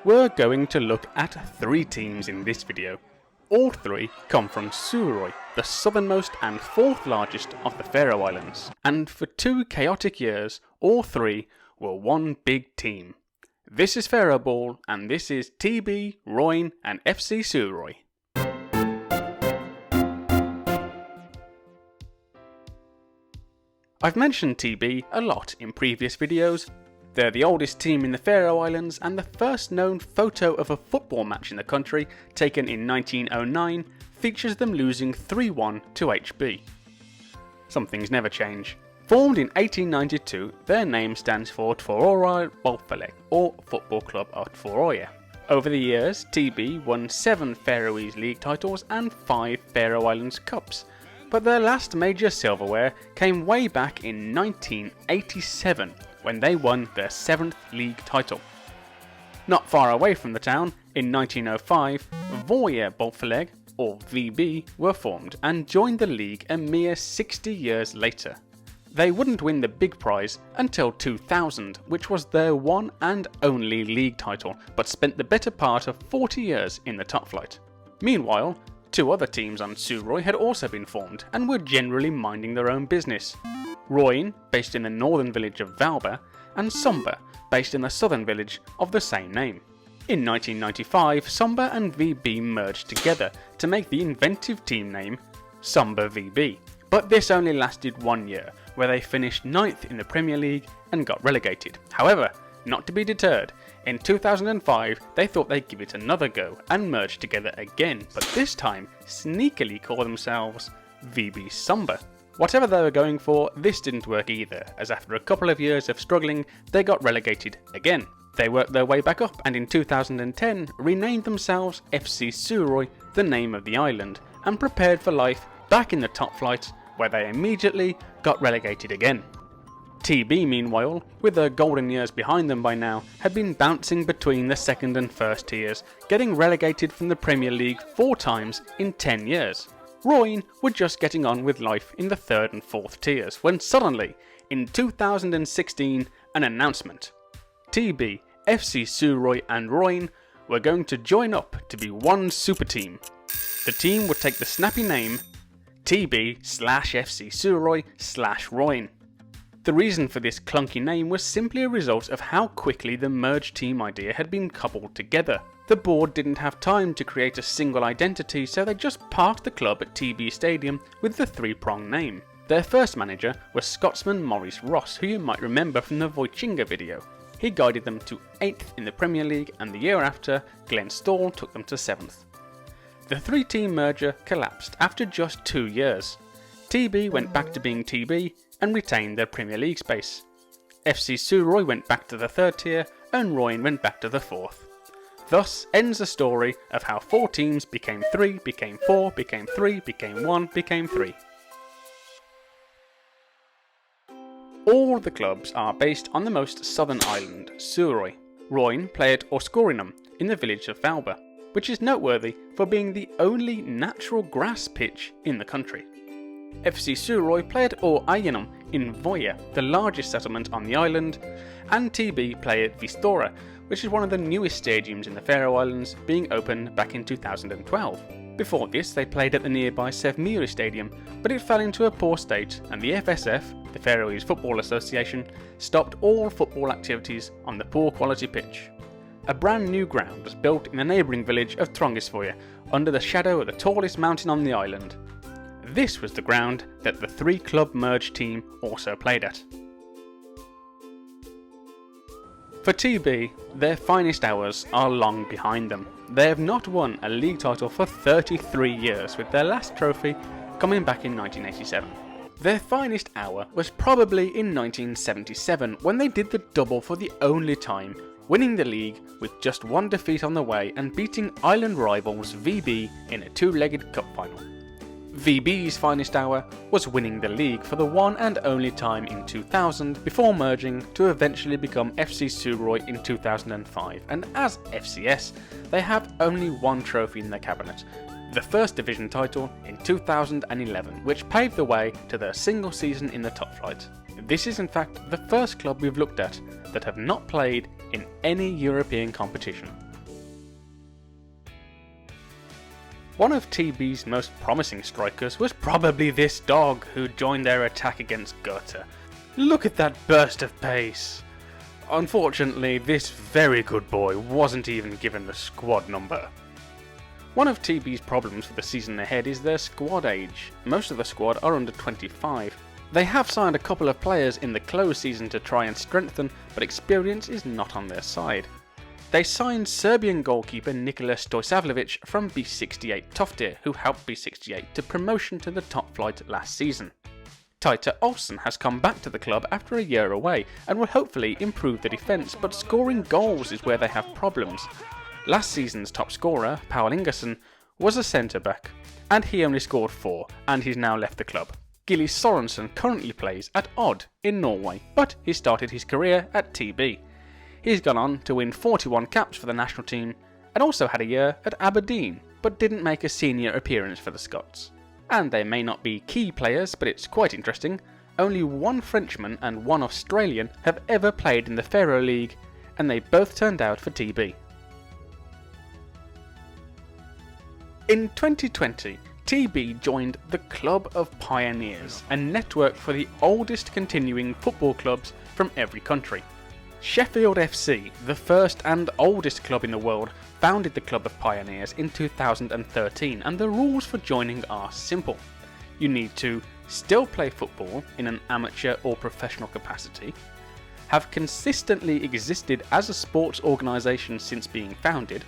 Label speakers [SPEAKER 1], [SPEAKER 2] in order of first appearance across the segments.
[SPEAKER 1] We're going to look at 3 teams in this video. All 3 come from Suðuroy, the southernmost and 4th largest of the Faroe Islands. And for 2 chaotic years, all 3 were one big team. This is Faroe Ball, and this is TB, Royn and FC Suðuroy. I've mentioned TB a lot in previous videos. They're the oldest team in the Faroe Islands and the first known photo of a football match in the country, taken in 1909, features them losing 3-1 to HB. Some things never change. Formed in 1892, their name stands for Tvøroyri Bóltfelag, or Football Club of Tvøroyri. Over the years, TB won 7 Faroese League titles and 5 Faroe Islands Cups, but their last major silverware came way back in 1987, when they won their 7th league title. Not far away from the town, in 1905, Voya Bóltfelag, or VB, were formed and joined the league a mere 60 years later. They wouldn't win the big prize until 2000, which was their one and only league title, but spent the better part of 40 years in the top flight. Meanwhile, 2 other teams on Suðuroy had also been formed and were generally minding their own business. Royn, based in the northern village of Valba, and Sumba, based in the southern village of the same name. In 1995, Sumba and VB merged together to make the inventive team name Sumba VB, but this only lasted 1 year, where they finished 9th in the Premier League and got relegated. However, not to be deterred, in 2005 they thought they'd give it another go and merge together again, but this time sneakily call themselves VB Sumba. Whatever they were going for, this didn't work either, as after a couple of years of struggling, they got relegated again. They worked their way back up and in 2010 renamed themselves FC Suðuroy, the name of the island, and prepared for life back in the top flight, where they immediately got relegated again. TB, meanwhile, with their golden years behind them by now, had been bouncing between the 2nd and 1st tiers, getting relegated from the Premier League 4 times in 10 years. Royn were just getting on with life in the 3rd and 4th tiers, when suddenly, in 2016, an announcement. TB, FC Suðuroy and Royn were going to join up to be one super team. The team would take the snappy name TB/FC Suðuroy/Royn. The reason for this clunky name was simply a result of how quickly the merged team idea had been coupled together. The board didn't have time to create a single identity, so they just parked the club at TB Stadium with the 3-prong name. Their first manager was Scotsman Maurice Ross, who you might remember from the Voichinga video. He guided them to 8th in the Premier League, and the year after, Glenn Stall took them to 7th. The 3-team merger collapsed after just 2 years. TB went back to being TB and retained their Premier League space. FC Suðuroy went back to the 3rd tier and Royn went back to the 4th. Thus ends the story of how 4 teams became 3, became 4, became 3, became 1, became 3. All the clubs are based on the most southern island, Suðuroy. Royn play at Orskorinum in the village of Valba, which is noteworthy for being the only natural grass pitch in the country. FC Suðuroy play at Æginum in Voya, the largest settlement on the island, and TB play at Vistora, which is one of the newest stadiums in the Faroe Islands, being opened back in 2012. Before this, they played at the nearby Sevmýri Stadium, but it fell into a poor state, and the FSF, the Faroese Football Association, stopped all football activities on the poor quality pitch. A brand new ground was built in the neighbouring village of Trongisvoya, under the shadow of the tallest mountain on the island. This was the ground that the 3-club merged team also played at. For TB, their finest hours are long behind them. They have not won a league title for 33 years, with their last trophy coming back in 1987. Their finest hour was probably in 1977, when they did the double for the only time, winning the league with just 1 defeat on the way and beating island rivals VB in a 2-legged cup final. VB's finest hour was winning the league for the one and only time in 2000, before merging to eventually become FC Suðuroy in 2005, and as FCS they have only 1 trophy in their cabinet, the First Division title in 2011, which paved the way to their single season in the top flight. This is in fact the first club we've looked at that have not played in any European competition. One of TB's most promising strikers was probably this dog who joined their attack against Goethe. Look at that burst of pace! Unfortunately, this very good boy wasn't even given the squad number. One of TB's problems for the season ahead is their squad age. Most of the squad are under 25. They have signed a couple of players in the close season to try and strengthen, but experience is not on their side. They signed Serbian goalkeeper Nikola Stojsavljevic from B68 Toftir, who helped B68 to promotion to the top flight last season. Tita Olsen has come back to the club after a year away and will hopefully improve the defence, but scoring goals is where they have problems. Last season's top scorer, Paul Ingerson, was a centre-back, and he only scored 4, and he's now left the club. Gilly Sorensen currently plays at Odd in Norway, but he started his career at TB. He's gone on to win 41 caps for the national team, and also had a year at Aberdeen, but didn't make a senior appearance for the Scots. And they may not be key players, but it's quite interesting. Only one Frenchman and one Australian have ever played in the Faroe League, and they both turned out for TB. In 2020, TB joined the Club of Pioneers, a network for the oldest continuing football clubs from every country. Sheffield FC, the first and oldest club in the world, founded the Club of Pioneers in 2013, and the rules for joining are simple. You need to still play football in an amateur or professional capacity, have consistently existed as a sports organisation since being founded,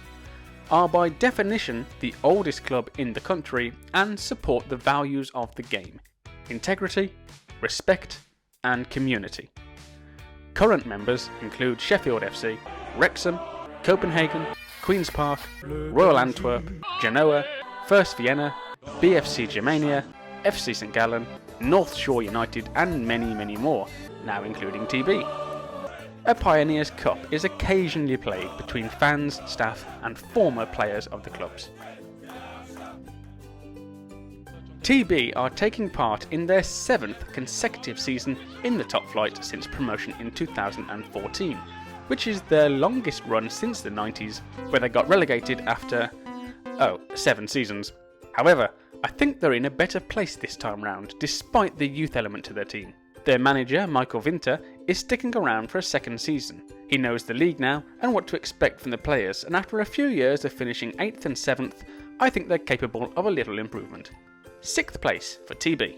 [SPEAKER 1] are by definition the oldest club in the country, and support the values of the game: integrity, respect and community. Current members include Sheffield FC, Wrexham, Copenhagen, Queen's Park, Royal Antwerp, Genoa, First Vienna, BFC Germania, FC St Gallen, North Shore United and many more, now including TB. A Pioneers Cup is occasionally played between fans, staff and former players of the clubs. TB are taking part in their 7th consecutive season in the top flight since promotion in 2014, which is their longest run since the 90s, where they got relegated after 7 seasons. However, I think they're in a better place this time round, despite the youth element to their team. Their manager, Michael Winter, is sticking around for a second season. He knows the league now and what to expect from the players, and after a few years of finishing 8th and 7th, I think they're capable of a little improvement. 6th place for TB.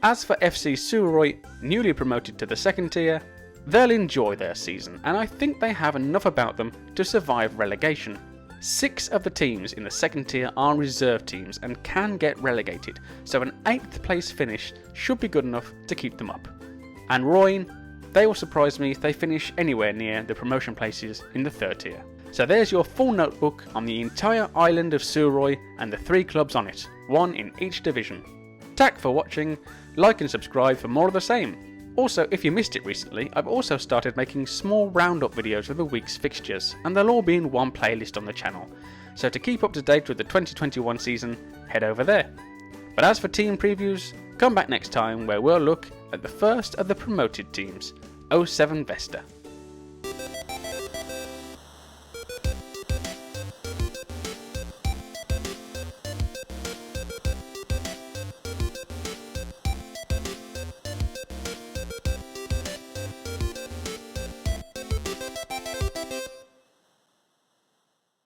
[SPEAKER 1] As for FC Suðuroy, newly promoted to the 2nd tier, they'll enjoy their season, and I think they have enough about them to survive relegation. 6 of the teams in the 2nd tier are reserve teams and can get relegated, so an 8th place finish should be good enough to keep them up. And Royn, they will surprise me if they finish anywhere near the promotion places in the 3rd tier. So there's your full notebook on the entire island of Suðuroy and the 3 clubs on it, 1 in each division. Tack for watching, like and subscribe for more of the same. Also, if you missed it recently, I've also started making small roundup videos of the week's fixtures, and they'll all be in one playlist on the channel. So to keep up to date with the 2021 season, head over there. But as for team previews, come back next time where we'll look at the first of the promoted teams, 07 Vesta.